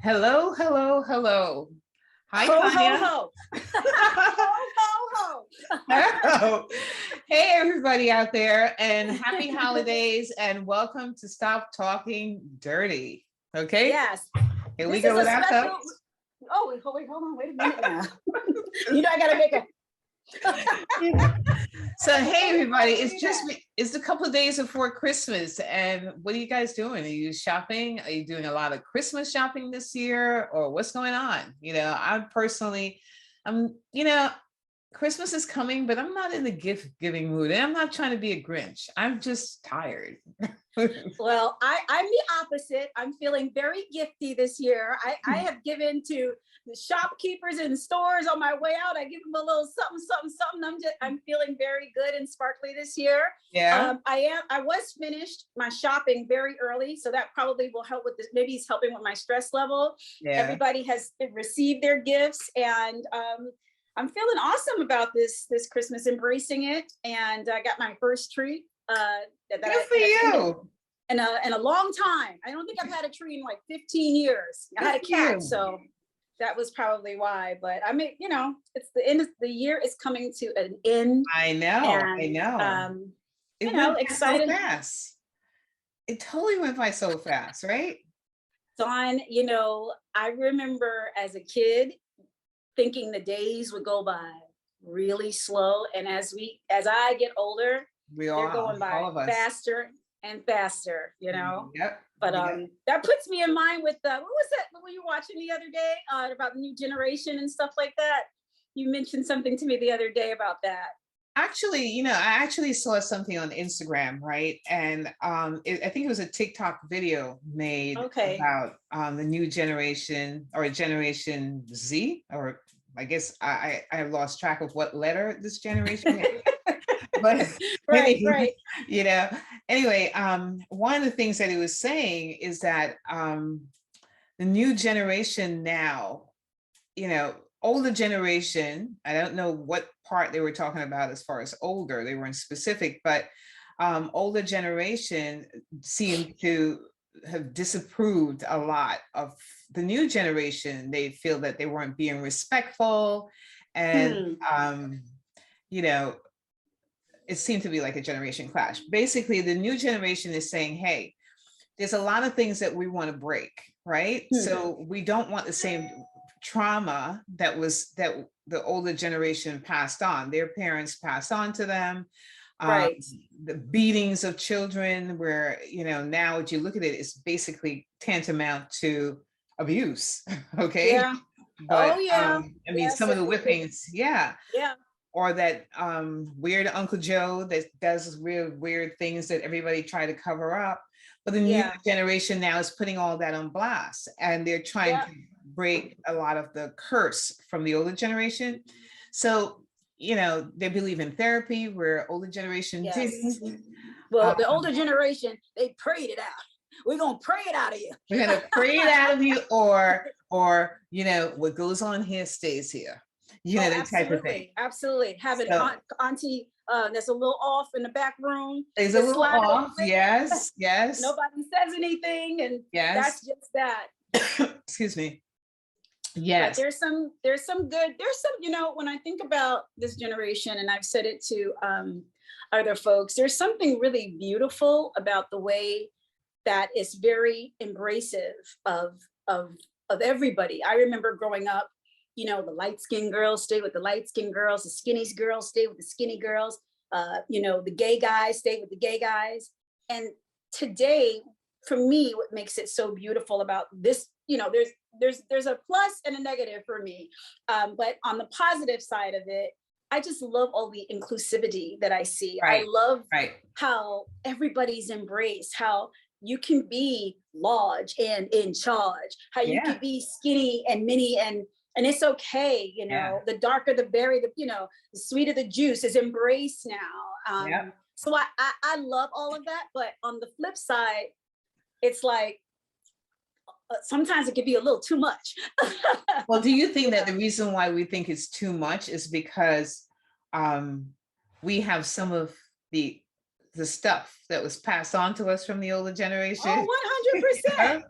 Hello, hello, hello. Hi, Ho, ho, Tanya. ho. Ho, ho, ho. Hello. Hey, everybody out there, and happy holidays, and welcome to Stop Talking Dirty. Okay, Yes. here we This go is a with our special. cups. Oh, wait, hold on. Wait a minute now. I got to make a. So, hey, everybody, it's a couple of days before Christmas, and what are you guys doing? Are you shopping? Are you doing a lot of Christmas shopping this year, or what's going on? I'm Christmas is coming, but I'm not in the gift giving mood. And I'm not trying to be a Grinch. I'm just tired. Well, I'm the opposite. I'm feeling very gifty this year. I have given to the shopkeepers in stores on my way out. I give them a little something, something, something. I'm feeling very good and sparkly this year. Yeah. I was finished my shopping very early, so that probably will help with this. Maybe it's helping with my stress level. Yeah. Everybody has received their gifts, and I'm feeling awesome about this Christmas, embracing it. And I got my first tree. Good for you. In a long time. I don't think I've had a tree in like 15 years. I had a cat, so that was probably why. But I mean, it's the end of the year is coming to an end. I know. It went excited. so fast. It totally went by so fast, right? Dawn, I remember as a kid thinking the days would go by really slow. And as I get older, they're going by faster and faster, Yep. But that puts me in mind with what was that? What were you watching the other day about the new generation and stuff like that? You mentioned something to me the other day about that. Actually, I actually saw something on Instagram, right? And I think it was a TikTok video made about the new generation or Generation Z, or I guess I have lost track of what letter this generation is. But right. Anyway, one of the things that he was saying is that the new generation now, older generation, I don't know what part they were talking about as far as older, they weren't specific, but older generation seemed to have disapproved a lot of the new generation. They feel that they weren't being respectful, and it seemed to be like a generation clash. Basically, the new generation is saying, hey, there's a lot of things that we want to break, right? So we don't want the same trauma that the older generation passed on. Their parents passed on to them. Right. The beatings of children, where, now if you look at it, it's basically tantamount to abuse. Okay. Yeah. But yes, some of the whippings, yeah. Or that weird Uncle Joe that does weird things that everybody try to cover up. But the new generation now is putting all that on blast, and they're trying to break a lot of the curse from the older generation. So, they believe in therapy, where older generation didn't. Well, the older generation, they prayed it out. We're going to pray it out of you. We're going to pray it out of you, or what goes on here stays here. That type of thing. Absolutely. Having auntie that's a little off in the back room. There's a little off. Yes. Nobody says anything, and that's just that. Excuse me. Yes. But there's some good, when I think about this generation, and I've said it to other folks, there's something really beautiful about the way that is very embracive of everybody. I remember growing up, the light-skinned girls stay with the light-skinned girls, the skinny girls stay with the skinny girls, the gay guys stay with the gay guys. And today, for me, what makes it so beautiful about this, there's a plus and a negative for me. But on the positive side of it, I just love all the inclusivity that I see. Right. I love how everybody's embraced, how you can be large and in charge, how you can be skinny and mini, and it's okay, the darker the berry, the sweeter the juice is embraced now. So I love all of that, but on the flip side, it's like sometimes it could be a little too much. Well, do you think that the reason why we think it's too much is because we have some of the the stuff that was passed on to us from the older generation. Oh, 100%.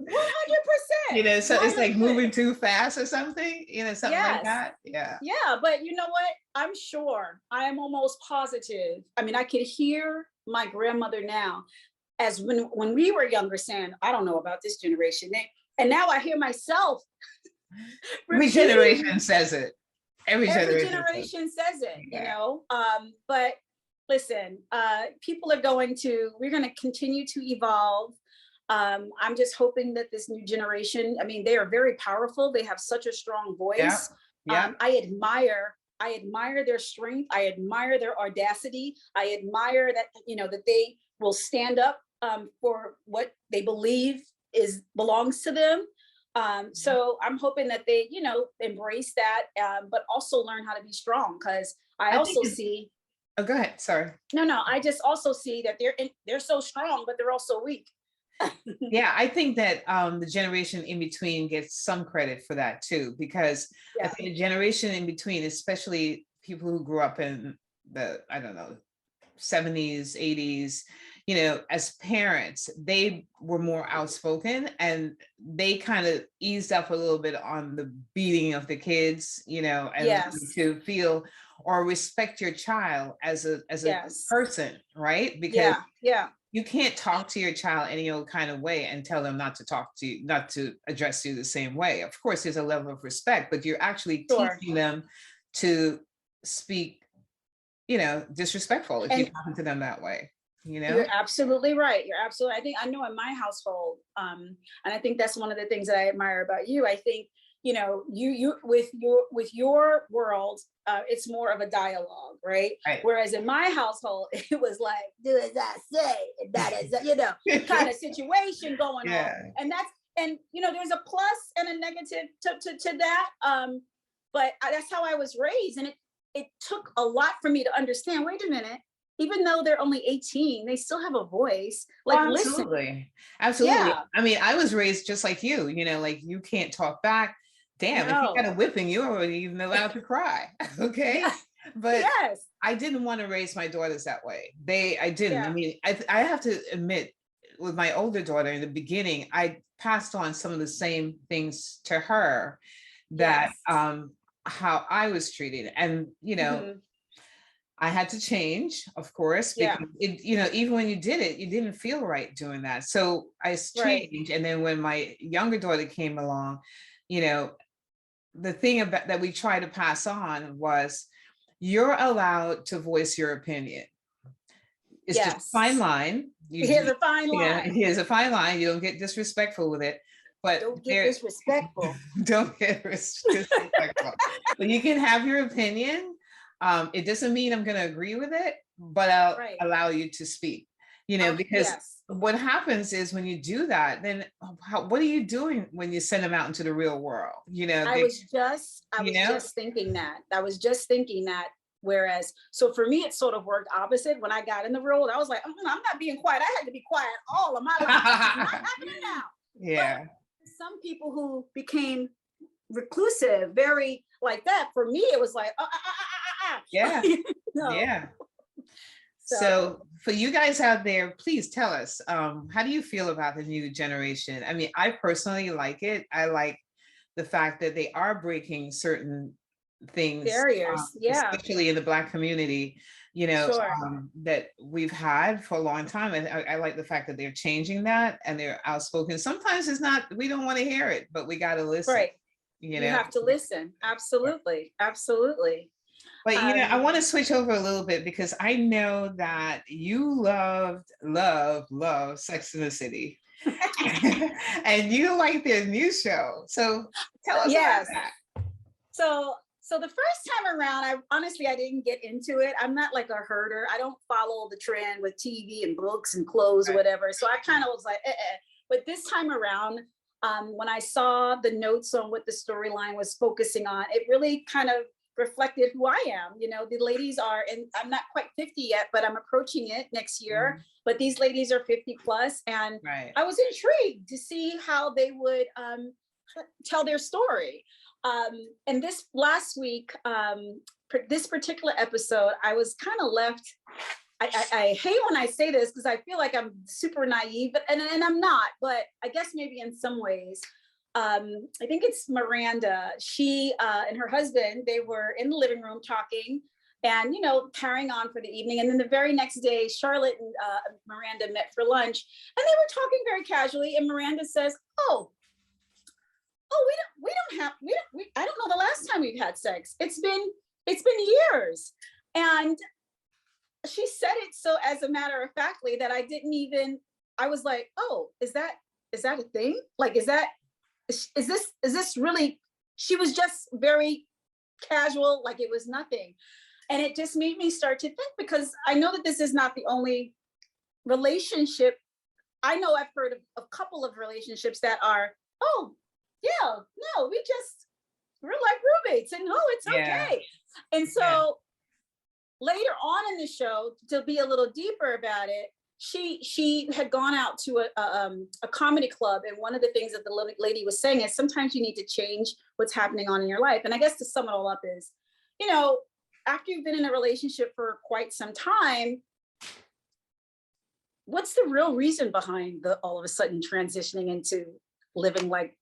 100%. So it's like moving 100%. too fast or something, something like Yes. that. Yeah. Yeah, but you know what? I'm sure, I am almost positive. I mean, I could hear my grandmother now, as when we were younger, saying, I don't know about this generation. And now I hear myself Every repeating. generation says it. Every Generation says it, Yeah. But listen, we're going to continue to evolve. I'm just hoping that this new generation, I mean, they are very powerful. They have such a strong Yeah. voice. Yeah. I admire their strength. I admire their audacity. I admire that, that they will stand up for what they believe belongs to them. So I'm hoping that they, embrace that, but also learn how to be strong. Because I also see. Oh, go ahead. Sorry. No. I just also see that they're so strong, but they're also weak. Yeah, I think that the generation in between gets some credit for that too, because I think the generation in between, especially people who grew up in the, I don't know, 70s, 80s, as parents, they were more outspoken and they kind of eased up a little bit on the beating of the kids, and to feel or respect your child as a person, right? Because you can't talk to your child any old kind of way and tell them not to talk to you, not to address you the same way. Of course, there's a level of respect, but you're actually teaching them to speak, disrespectful if you're talking to them that way. You're absolutely right. I know in my household, and I think that's one of the things that I admire about you. I think, you with your world, it's more of a dialogue, right? Whereas in my household, it was like, do as I say, and that is, kind of situation going on. And there's a plus and a negative to that. But that's how I was raised. And it took a lot for me to understand, wait a minute, even though they're only 18, they still have a voice. Like, absolutely. Absolutely. Yeah. I mean, I was raised just like you, like you can't talk back. Damn, if you got a whipping, you're already even allowed to cry. Okay. But I didn't want to raise my daughters that way. I didn't. I mean, I have to admit, with my older daughter in the beginning, I passed on some of the same things to her that how I was treated. And, I had to change, of course, because even when you did it, you didn't feel right doing that. So I changed. And then when my younger daughter came along, the thing about that we try to pass on was, you're allowed to voice your opinion. It's just a fine line. Here's a fine line. Here's a fine line. You don't get disrespectful with it. But don't get disrespectful. Don't get disrespectful. But you can have your opinion. It doesn't mean I'm going to agree with it, but I'll allow you to speak, because what happens is when you do that, then what are you doing when you send them out into the real world? I was just thinking that. Whereas, so for me, it sort of worked opposite. When I got in the real world, I was like, I'm not being quiet. I had to be quiet all of my life. It's not happening now. Yeah. But some people who became reclusive, very like that, for me, it was like, yeah. Yeah. So for you guys out there, please tell us, how do you feel about the new generation? I mean, I personally like it. I like the fact that they are breaking certain things, barriers, especially in the Black community, that we've had for a long time. And I like the fact that they're changing that and they're outspoken. Sometimes we don't want to hear it, but we got to listen. Right. You have to listen. Absolutely. Absolutely. But I want to switch over a little bit, because I know that you love Sex and the City. And you like their new show. So tell us about that. So the first time around, I didn't get into it. I'm not like a herder. I don't follow the trend with TV and books and clothes or whatever. So I kind of was like, But this time around, when I saw the notes on what the storyline was focusing on, it really kind of reflected who I am. The ladies are, and I'm not quite 50 yet, but I'm approaching it next year. Mm-hmm. But these ladies are 50 plus, and I was intrigued to see how they would tell their story. And this last week, this particular episode, I was kind of left, I hate when I say this because I feel like I'm super naive, but and I'm not, but I guess maybe in some ways. I think it's Miranda. She and her husband, they were in the living room talking and, carrying on for the evening. And then the very next day, Charlotte and Miranda met for lunch and they were talking very casually. And Miranda says, I don't know the last time we've had sex. It's been years. And she said it so as a matter of factly that I was like, oh, is that a thing? Like, is this really, she was just very casual, like it was nothing. And it just made me start to think, because I know that this is not the only relationship. I know I've heard of a couple of relationships that are, oh, yeah, no, we're like roommates and it's okay. And so later on in the show, to be a little deeper about it, she had gone out to a comedy club, and one of the things that the lady was saying is sometimes you need to change what's happening on in your life. And I guess to sum it all up is, after you've been in a relationship for quite some time, what's the real reason behind the all of a sudden transitioning into living like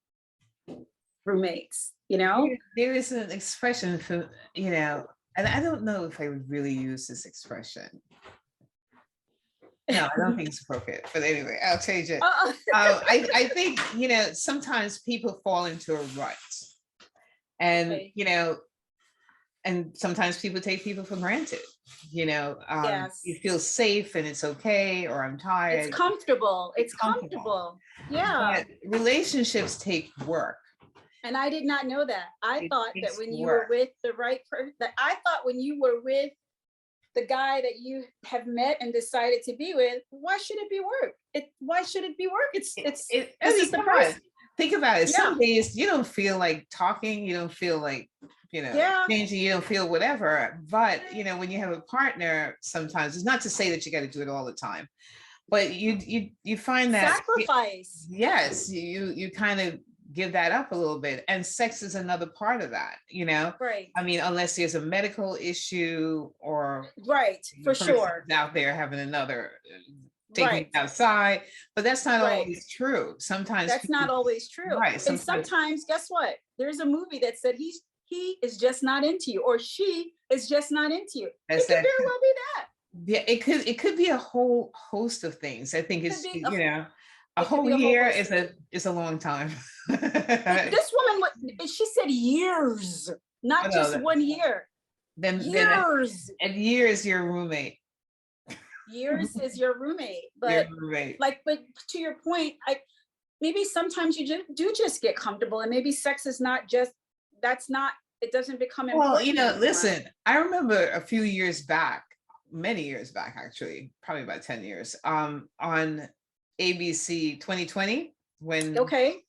roommates? There is an expression for, and I don't know if I would really use this expression. No, I don't think it's appropriate. But anyway, I'll change it. I think, sometimes people fall into a rut. And, Okay. And sometimes people take people for granted. Yes. You feel safe and it's okay, or I'm tired. It's comfortable. It's comfortable. Yeah. But relationships take work. And I did not know that. I thought that when you were with the right person, when you were with the guy that you have met and decided to be with, why should it be work? Why should it be work? This is the person. Think about it. Some days you don't feel like talking, you don't feel like, changing, you don't feel whatever. But when you have a partner, sometimes it's not to say that you got to do it all the time, but you find that sacrifice. Yes, you kind of give that up a little bit, and sex is another part of that. Right. I mean, unless there's a medical issue or right, for sure, out there having another taking outside, but that's not always true. Sometimes that's not always true. Right. And sometimes, guess what? There's a movie that said he is just not into you, or she is just not into you. It could very well be that. Yeah, it could be a whole host of things. I think it's a whole year is a long time. This woman, she said years, not just 1 year. Then years. And years your roommate. Years is your roommate, but but to your point, maybe sometimes you do just get comfortable, and maybe sex is not just, it doesn't become important. Well, listen, I remember a few years back, many years back, actually, probably about 10 years, on ABC 2020, when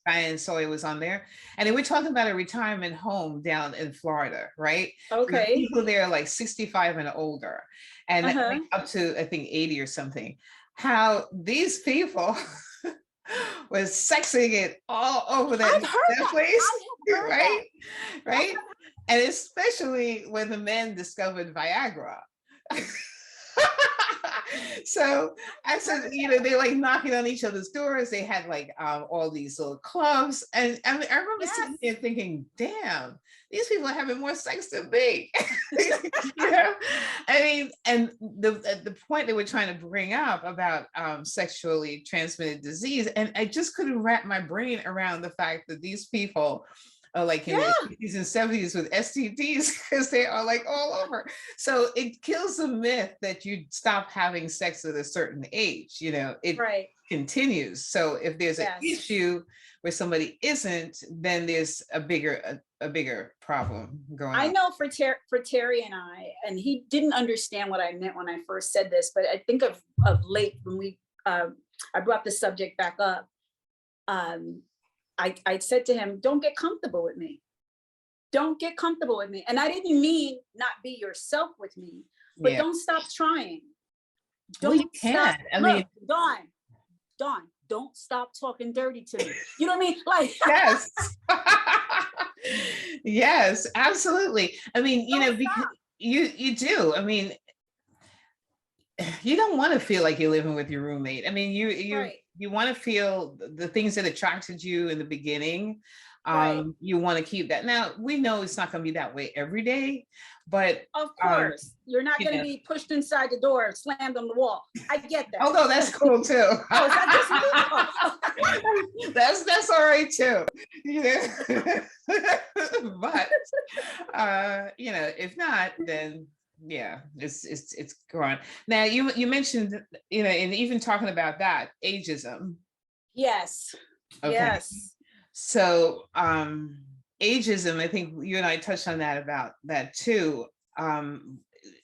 Diane Sawyer was on there, and they were talking about a retirement home down in Florida, right? Okay. People there like 65 and older, and up to I think 80 or something. How these people was sexing it all over that place, right? Right, and especially when the men discovered Viagra. So I said, they're like knocking on each other's doors. They had like all these little clubs, and I remember sitting there thinking, "Damn, these people are having more sex than me." I mean, and the point they were trying to bring up about sexually transmitted disease, and I just couldn't wrap my brain around the fact that these people like in the 50s and 70s with STDs, because they are like all over. So it kills the myth that you stop having sex at a certain age. It continues. So if there's an issue where somebody isn't, then there's a bigger problem going on. I know for Terry and I, and he didn't understand what I meant when I first said this, but I think of late when I brought the subject back up. I said to him, don't get comfortable with me. Don't get comfortable with me. And I didn't mean not be yourself with me, but don't stop trying. You can't. Look, Dawne, don't stop talking dirty to me. You know what I mean? Like, yes. Yes, absolutely. I mean, because you do. I mean, you don't want to feel like you're living with your roommate. I mean, Right, you want to feel the things that attracted you in the beginning. right. You want to keep that. Now we know it's not going to be that way every day, but Of um, course, you're not you going to know, be pushed inside the door, slammed on the wall. I get that. although that's cool too. Oh, is that just me? Oh. That's all right too. You know, but you know, if not, then yeah, it's gone. Now you mentioned, you know, and even talking about that ageism. Yes, Okay, yes. so ageism, I think you and I touched on that, about that too.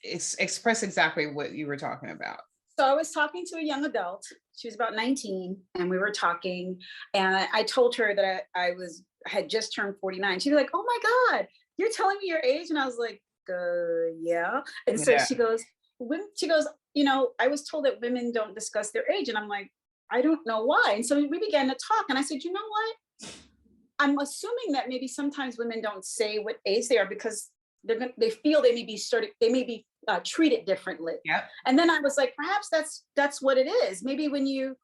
Express exactly what you were talking about. So I was talking to a young adult. She was about 19, and we were talking, and I told her that I had just turned 49. She was like, "Oh my God, you're telling me your age?" And I was like, yeah. And so Yeah. she goes, I was told that women don't discuss their age. And I'm like, I don't know why. And so we began to talk, and I said, you know what? I'm assuming that maybe sometimes women don't say what age they are because they feel they may be treated differently. Yep. And then I was like, perhaps that's what it is. Maybe when you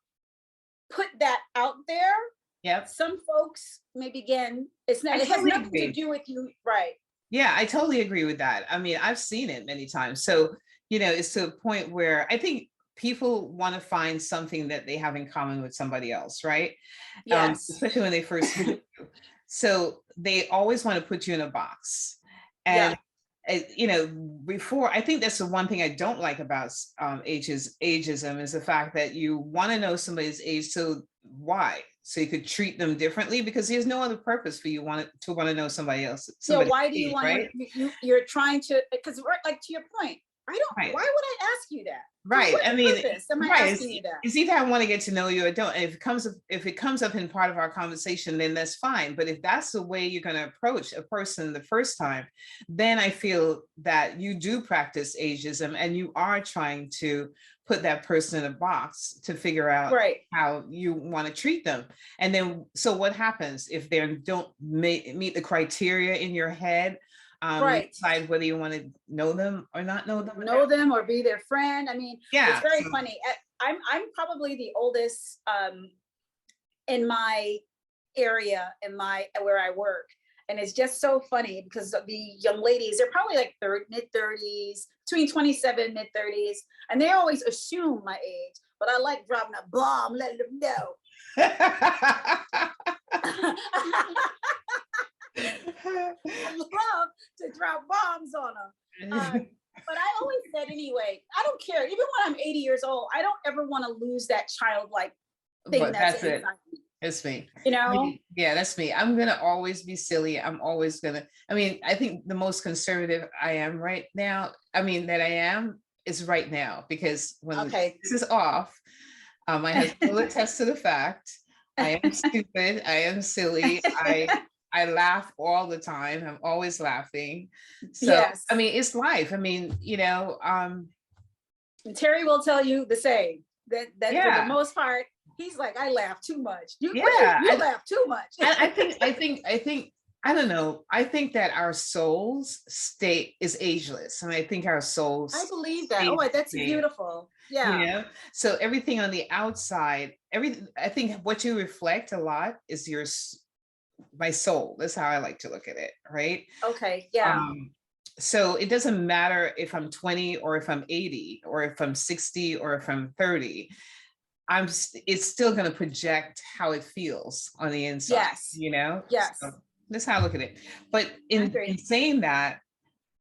put that out there, Yep. some folks may begin. It has Totally nothing to agree. do with you, right? Yeah, I totally agree with that. I mean, I've seen it many times. So, you know, it's to a point where I think people want to find something that they have in common with somebody else, right? Yes. Especially when they first meet you. So they always want to put you in a box. Yeah. And you know, before, I think that's the one thing I don't like about ageism, is the fact that you want to know somebody's age. So why? So you could treat them differently, because there's no other purpose for you want to know Yeah, somebody's why do you age, want right? to, you're trying to, because like to your point, Right. why would I ask you that? For Right. what I mean, purpose am I right. asking you that? It's either I want to get to know you or don't. And if it comes up in part of our conversation, then that's fine. But if that's the way you're going to approach a person the first time, then I feel that you do practice ageism, and you are trying to put that person in a box to figure out Right. how you want to treat them. And then, so what happens if they don't meet the criteria in your head? You Right. decide whether you want to know them or not know them. Know them or be their friend. I mean, it's Yeah. very So, funny. I'm probably the oldest in my area, in my where I work. And it's just so funny because the young ladies, they're probably like mid 30s, between 27, mid 30s, and they always assume my age. But I like dropping a bomb, letting them know. I love to drop bombs on them. But I always said anyway, I don't care. Even when I'm 80 years old, I don't ever want to lose that childlike thing But that's that's it. inside me. It's me. You I know? mean, yeah, that's me. I'm gonna always be silly. I'm always gonna. I mean, I think the most conservative I am right now. I mean, that I am is right now, because when Okay. this is off, my husband will attest to the fact. I am stupid. I am silly. I laugh all the time. I'm always laughing. So Yes. I mean, it's life. I mean, you know, And Terry will tell you the same. That for the yeah. most part, he's like, I laugh too much. Yeah, You laugh too much. I think, I don't know. I think that our souls state is ageless, and I think our souls I believe that. stay Oh, the that's same, beautiful. you Yeah. know. So everything on the outside, I think what you reflect a lot is my soul. That's how I like to look at it, right? Okay. Yeah. So it doesn't matter if I'm 20 or if I'm 80 or if I'm 60 or if I'm 30. It's still going to project how it feels on the inside, Yes. you know? Yes. So that's how I look at it. But I in agree. saying that,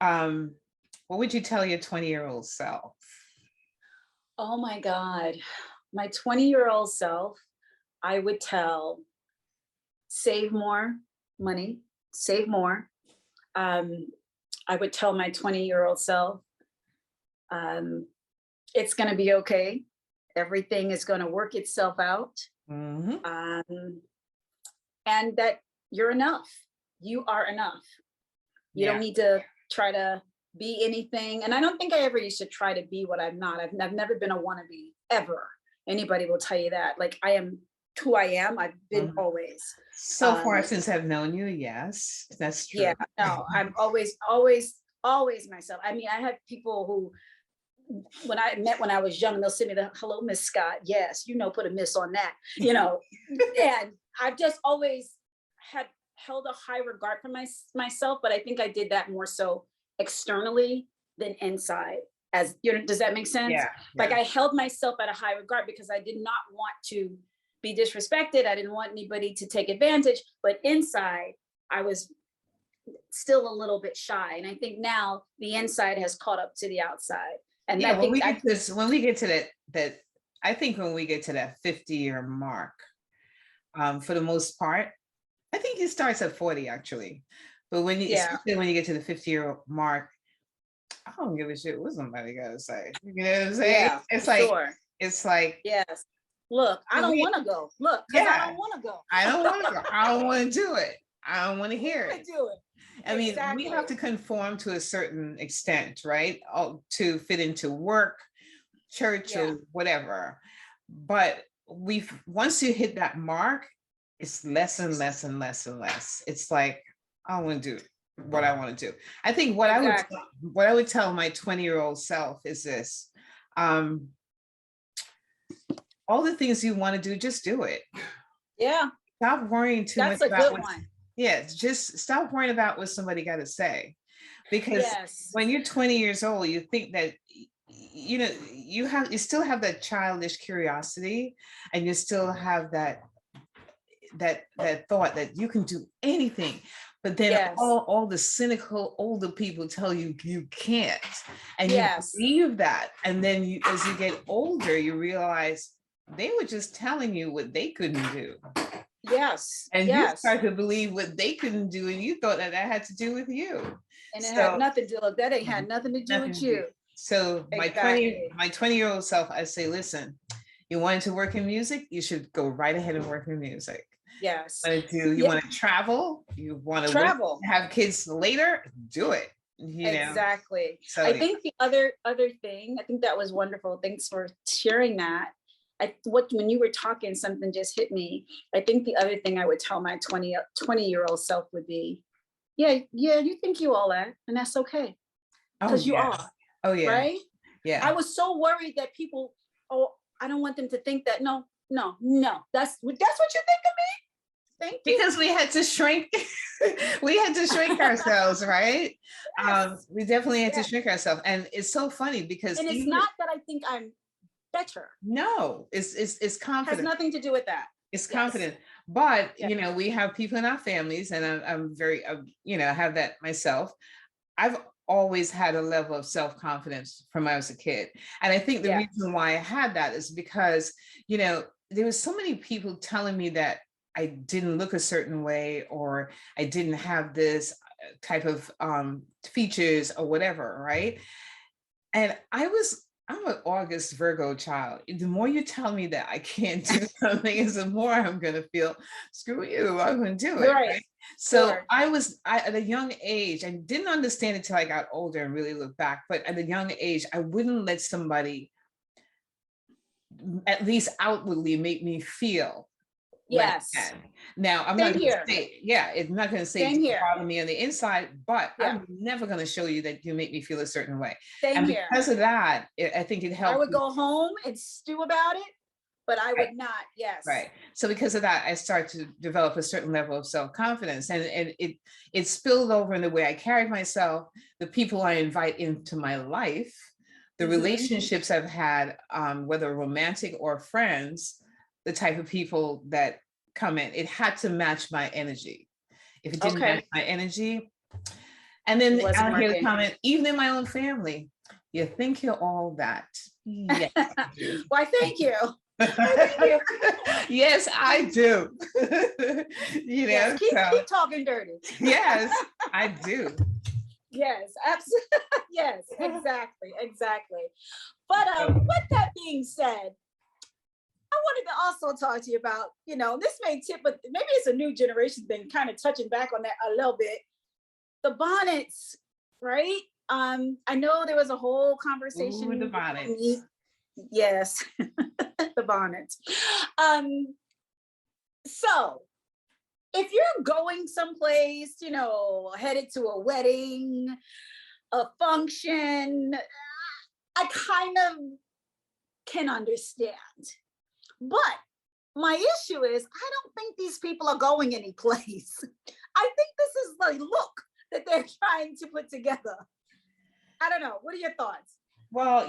what would you tell your 20-year-old self? Oh my God. My 20-year-old self, I would tell, save more money, save more. I would tell my 20-year-old self, it's going to be okay. Everything is going to work itself out. Mhm. And that you're enough. You are enough. You Yeah. don't need to try to be anything. And I don't think I ever used to try to be what I'm not. I've never been a wannabe, ever. Anybody will tell you that. Like, I am who I am. I've been Mhm. always. So far since I've known you, yes, that's true. Yeah, no, I'm always myself. I mean, I have people who when I was young, they'll send me the hello, Miss Scott. Yes, put a miss on that, and I've just always had held a high regard for myself, but I think I did that more so externally than inside. As does that make sense? Yeah, Like yeah. I held myself at a high regard because I did not want to be disrespected. I didn't want anybody to take advantage, but inside I was still a little bit shy. And I think now the inside has caught up to the outside. And Yeah, I think when we get to that, I think when we get to that 50-year mark, for the most part, I think it starts at 40 actually. But yeah, especially when you get to the 50-year mark, I don't give a shit what somebody gotta say. You know what I'm saying? yeah, for sure. It's like, Yes. Look, I don't want to go. Look, because I yeah, don't want to go. I don't want to go. I don't want to do it. I don't want to hear it. Do it. I mean, we Exactly. have to conform to a certain extent, right? To fit into work, church, or whatever. But once you hit that mark, it's less and less and less and less. It's like, I want to do what I want to do. I think what I would tell my 20-year-old self is this. All the things you want to do, just do it. Yeah. Stop worrying too much That's a about good one. yeah, just stop worrying about what somebody got to say. Because when you're 20 years old, you think that you still have that childish curiosity, and you still have that thought that you can do anything. But then all the cynical older people tell you you can't, and you believe that. And then as you get older, you realize they were just telling you what they couldn't do. Yes. And you start to believe what they couldn't do, and you thought that had to do with you. And it had nothing to look. That ain't had nothing to do with you. So my 20-year-old self, I say, listen, you wanted to work in music, you should go right ahead and work in music. Yes. You want to travel, you want to have kids later, do it. Exactly. So, I think the other thing, I think that was wonderful. Thanks for sharing that. When you were talking, something just hit me. I think the other thing I would tell my 20-year-old self would be, you think you all that, and that's okay. Because you are. Oh yeah. Right? Yeah. I was so worried that people, I don't want them to think that. No. That's what you think of me? Thank you. Because we had to shrink, ourselves, right? Yes. We definitely had to shrink ourselves. And it's so funny because it's not that I think I'm better. No, it's confident. It has nothing to do with that. It's confident. But we have people in our families, and I'm very have that myself. I've always had a level of self-confidence from when I was a kid. And I think the reason why I had that is because, there was so many people telling me that I didn't look a certain way, or I didn't have this type of features or whatever, right? And I'm an August Virgo child. The more you tell me that I can't do something, is the more I'm going to feel, screw you, I'm going to do it. Right? So I at a young age, I didn't understand it until I got older and really looked back. But at a young age, I wouldn't let somebody, at least outwardly, make me feel. Yes. Like now I'm not going to say, it's not going to say to bother me on the inside, but I'm never going to show you that you make me feel a certain way. And because of that, I think it helped. I would go home and stew about it, but I would not. Yes. Right. So because of that, I started to develop a certain level of self-confidence, and it spilled over in the way I carried myself, the people I invite into my life, the relationships I've had, whether romantic or friends, the type of people that come in. It had to match my energy. If it didn't match my energy, and then I'll hear the comment, even in my own family, you think you're all that. Yes. Why, thank you. Yes, I do. Keep talking dirty. Yes, I do. Yes, absolutely. Yes, exactly. But with that being said, I wanted to also talk to you about, this may tip, but maybe it's a new generation thing, kind of touching back on that a little bit. The bonnets, right? I know there was a whole conversation. Ooh, the bonnets. Yes, the bonnets. So if you're going someplace, headed to a wedding, a function, I kind of can understand. But my issue is, I don't think these people are going any place. I think this is the look that they're trying to put together. I don't know. What are your thoughts? Well,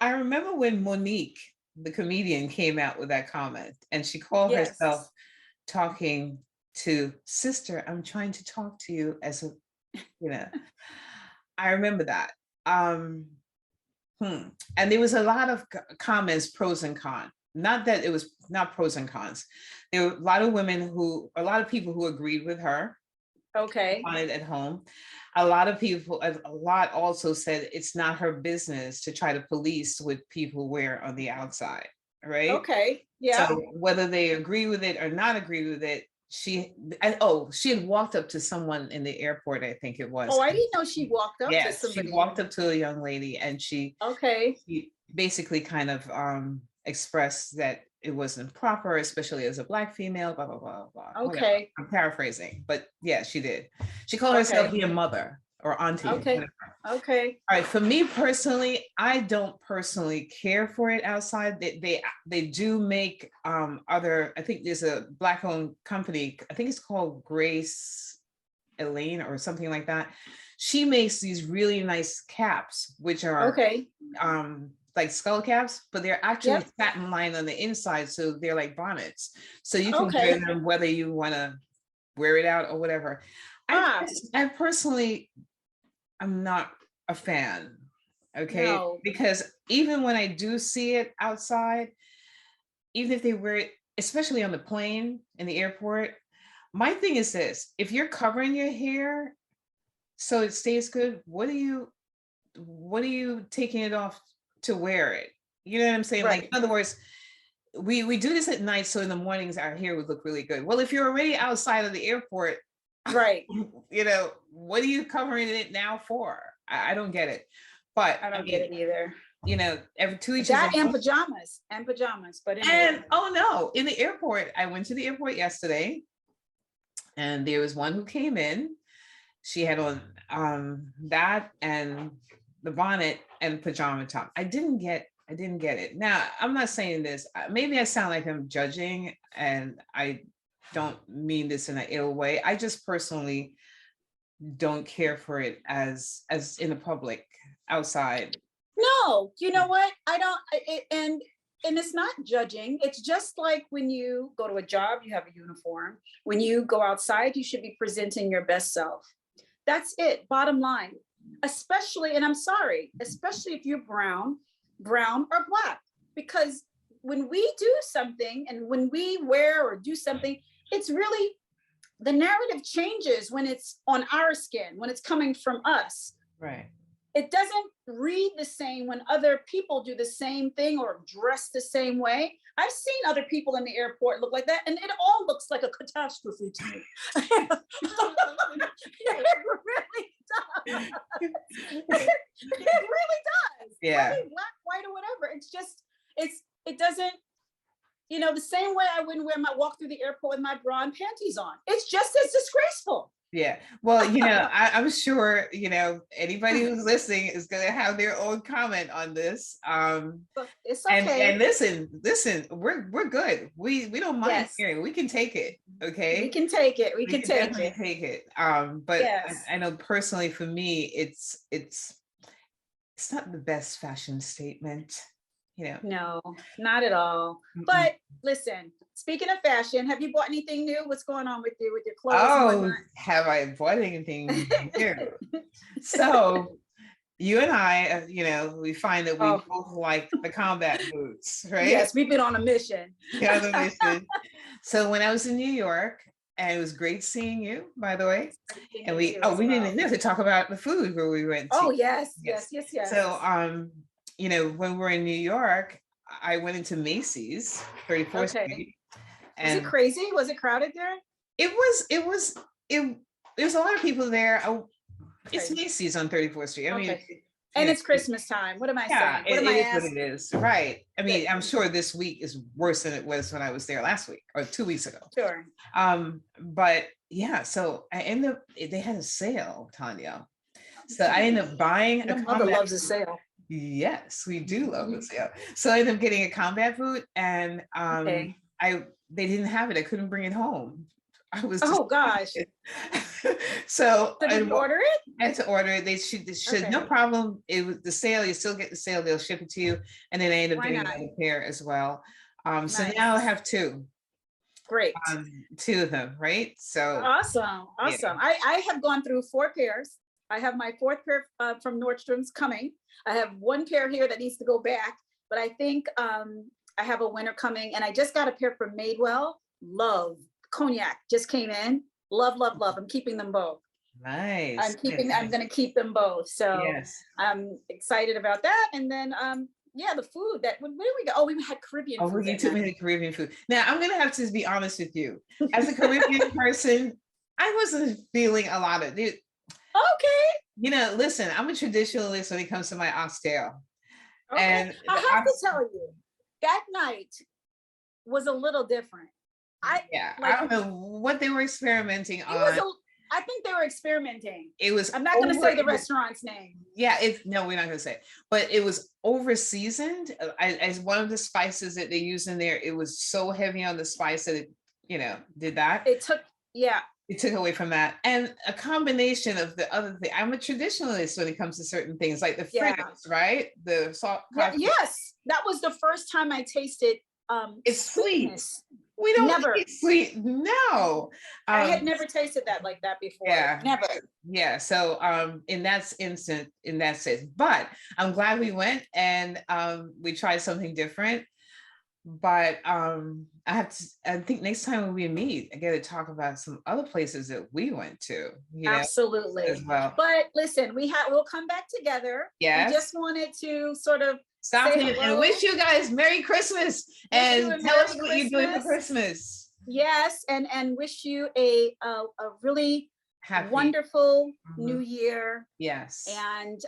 I remember when Monique, the comedian, came out with that comment, and she called herself talking to sister. I'm trying to talk to you as a, I remember that. And there was a lot of comments, pros and cons. Not that it was not pros and cons. There were a lot of people who agreed with her. Okay. On it at home. A lot also said it's not her business to try to police what people wear on the outside, right? Okay. Yeah. So whether they agree with it or not agree with it, she had walked up to someone in the airport, I think it was. Oh, I didn't know she walked up to somebody. She walked up to a young lady, and she basically kind of expressed that it wasn't proper, especially as a Black female, blah, blah, blah, blah. Okay. Whatever. I'm paraphrasing, but yeah, she did. She called herself your mother or auntie. Okay. Whatever. Okay. All right. For me personally, I don't personally care for it outside. They do make other, I think there's a Black-owned company, I think it's called Grace Elaine or something like that. She makes these really nice caps, which are like skull caps, but they're actually satin lined on the inside, so they're like bonnets. So you can wear them whether you want to wear it out or whatever. I personally, I'm not a fan. Okay, no. Because even when I do see it outside, even if they wear it, especially on the plane in the airport, my thing is this: if you're covering your hair so it stays good, what are you taking it off to wear it? You know what I'm saying? Right. Like, in other words, we do this at night, so in the mornings our hair would look really good. Well, if you're already outside of the airport, right, what are you covering it now for? I don't get it. But I don't get it either. Every 2 weeks. That and pajamas. But anyway. In the airport, I went to the airport yesterday, and there was one who came in. She had on that and the bonnet and pajama top. I didn't get it. Now, I'm not saying this. Maybe I sound like I'm judging, and I don't mean this in an ill way. I just personally don't care for it as in the public outside. No, you know what? I don't. And it's not judging. It's just like when you go to a job, you have a uniform. When you go outside, you should be presenting your best self. That's it. Bottom line. Especially, and I'm sorry, especially if you're brown or Black, because when we do something and when we wear or do something, it's really, the narrative changes when it's on our skin, when it's coming from us. Right. It doesn't read the same when other people do the same thing or dress the same way. I've seen other people in the airport look like that, and it all looks like a catastrophe to me. It really does. It really does. Yeah. Whether Black, white, or whatever. It's just, it doesn't, the same way I wouldn't walk through the airport with my bra and panties on. It's just as disgraceful. Yeah. Well, I'm sure, anybody who's listening is going to have their own comment on this. It's okay. And listen, we're good. We don't mind hearing. We can take it. Okay. We can take it. We can take it. But I know personally for me, it's not the best fashion statement. No, not at all. But listen, speaking of fashion, have you bought anything new? What's going on with you with your clothes? Oh, have I bought anything new? So you and I, we find that we both like the combat boots, right? Yes, we've been on a mission. So when I was in New York, and it was great seeing you, by the way. And we didn't have to talk about the food where we went to. Oh, yes. So when we were in New York, I went into Macy's, 34th Street. And was it crazy? Was it crowded there? It was a lot of people there. It's Macy's on 34th Street. I mean, and it's Christmas time. What am I saying? What am I asking? What it is, right? I mean, I'm sure this week is worse than it was when I was there last week or 2 weeks ago. Sure. But yeah, so I ended up, they had a sale, Tanya. So I ended up buying My mother loves a sale. Yes, we do love a sale. So I ended up getting a combat boot, and Okay. they didn't have it. I couldn't bring it home. I was Oh, gosh. disappointed. So So did you order it? I had to order it. They should no Okay. problem. It was the sale. You still get the sale. They'll ship it to you, and then I ended up Why getting not? another pair as well. So now I Nice. have two, Great. two of them, right? So Awesome. yeah. Awesome. I have gone through 4 pairs. I have my fourth pair from Nordstrom's coming. I have one pair here that needs to go back, but I think I have a winter coming, and I just got a pair from Madewell. Love cognac just came in. Love, love, love. I'm keeping them both. Nice. I'm going to keep them both. So Yes. I'm excited about that. And then, yeah, the food that, where did we go? Oh, we had Caribbean Oh, food you that took me night. to Caribbean food. Now I'm gonna have to be honest with you. As a Caribbean person, I wasn't feeling a lot of it. Okay. Listen, I'm a traditionalist when it comes to my oxtail. Okay. And I the have to ox, tell you, that night was a little different. I yeah, I like don't know what they were experimenting it was on. I think they were experimenting. It was I'm not going to over. say the restaurant's name. Yeah, no, we're not gonna say it, but it was over seasoned. As one of the spices that they use in there, it was so heavy on the spice that did that. It took, yeah. It took away from that, and a combination of the other thing. I'm a traditionalist when it comes to certain things, like the Yeah. fritters, right? The salt. Yeah. Yes. That was the first time I tasted It's sweet. sweetness. We don't Never. eat sweet. No. I had never tasted that like that before. Yeah. Never. Yeah. So in that instant, in that sense, but I'm glad we went, and we tried something different. But I think next time when we meet, I gotta talk about some other places that we went to, Absolutely. as well. But listen, we'll come back together. Yes. We just wanted to sort of Stop say it and hello. wish you guys Merry Christmas, Wish you and a tell us Merry what you're doing for Christmas. Christmas. Yes, and wish you a really Happy. wonderful Mhm. new year. Yes. And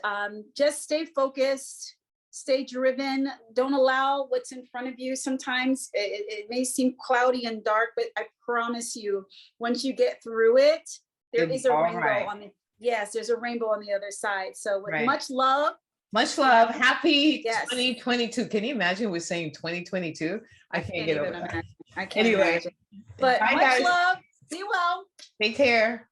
just stay focused, stay driven. Don't allow what's in front of you. Sometimes it may seem cloudy and dark, but I promise you, once you get through it, there It'll is be a all rainbow right. on the, yes, there's a rainbow on the other side. So with Right. much love. Much love. Happy Yes. 2022. Can you imagine we're saying 2022? I can't get over even that. imagine. I can't Anyway, imagine. But bye, much guys. love. Be well. Take care.